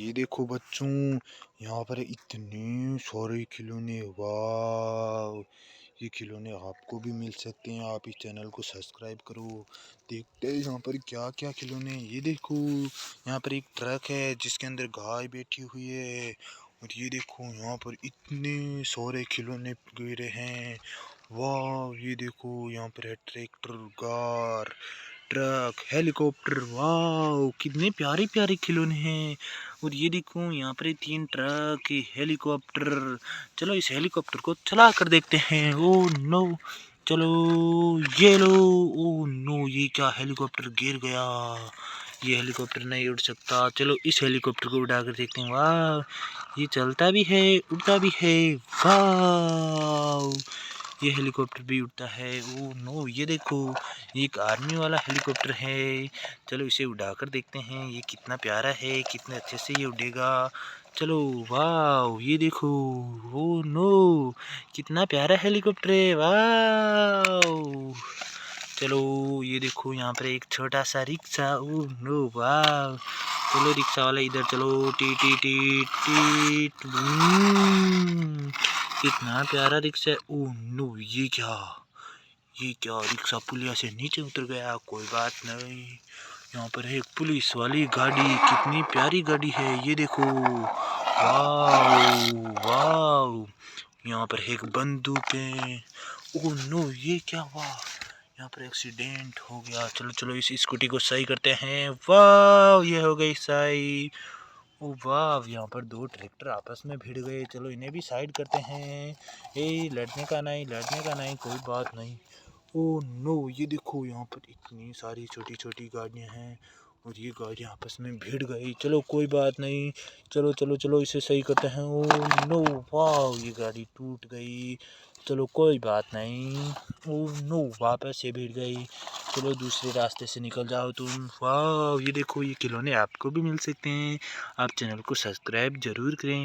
ये देखो बच्चों, यहाँ पर इतने सारे खिलौने। वाह, ये खिलौने आपको भी मिल सकते हैं। आप इस चैनल को सब्सक्राइब करो। देखते हैं यहाँ पर क्या क्या खिलौने हैं। ये देखो, यहाँ पर एक ट्रक है जिसके अंदर गाय बैठी हुई है। और ये देखो यहाँ पर इतने सारे खिलौने गिरे हैं। वाह, ये देखो यहाँ पर है ट्रैक्टर, कार, ट्रक, हेलीकॉप्टर। वाह, कितने प्यारे प्यारे खिलौने हैं। और ये देखो यहाँ पर 3 ट्रक, हेलीकॉप्टर। चलो इस हेलीकॉप्टर को चला कर देखते हैं। ओ नो, चलो ये लो। ओ नो, ये क्या, हेलीकॉप्टर गिर गया। ये हेलीकॉप्टर नहीं उड़ सकता। चलो इस हेलीकॉप्टर को उड़ा कर देखते हैं। वाह, ये चलता भी है, उड़ता भी है। वाह, ये हेलीकॉप्टर भी उड़ता है। ओ नो, ये देखो, ये एक आर्मी वाला हेलीकॉप्टर है। चलो इसे उड़ाकर देखते हैं, ये कितना प्यारा है, कितने अच्छे से ये उड़ेगा। चलो, वाह, ये देखो। ओ नो, कितना प्यारा हेलीकॉप्टर है। वाह, चलो ये देखो, यहाँ पर एक छोटा सा रिक्शा। ओ नो, वाह। चलो रिक्शा वाला इधर चलो। T T T T. कितना प्यारा रिक्शा है। ओ नो, ये क्या, रिक्शा पुलिया से नीचे उतर गया। कोई बात नहीं। यहाँ पर है एक पुलिस वाली गाड़ी, कितनी प्यारी गाड़ी है। ये देखो, वाह वाह। यहाँ पर है एक बंदूक है। ओ नो, ये क्या हुआ, यहाँ पर एक्सीडेंट हो गया। चलो चलो इस स्कूटी को सही करते हैं। वाह, ये हो गई सही। ओ वाह, यहाँ पर 2 ट्रैक्टर आपस में भिड़ गए। चलो इन्हें भी साइड करते हैं। लड़ने का नहीं, लड़ने का नहीं, कोई बात नहीं। ओ नो, ये देखो यहाँ पर इतनी सारी छोटी छोटी गाड़ियाँ हैं। और ये गाड़ियाँ आपस में भिड़ गई। चलो कोई बात नहीं। चलो चलो चलो इसे सही करते हैं। ओ नो, वाह, ये गाड़ी टूट गई। चलो कोई बात नहीं। ओ नो, वापस से भिड़ गई। चलो दूसरे रास्ते से निकल जाओ तुम। वाह, ये देखो, ये खिलौने आपको भी मिल सकते हैं। आप चैनल को सब्सक्राइब जरूर करें।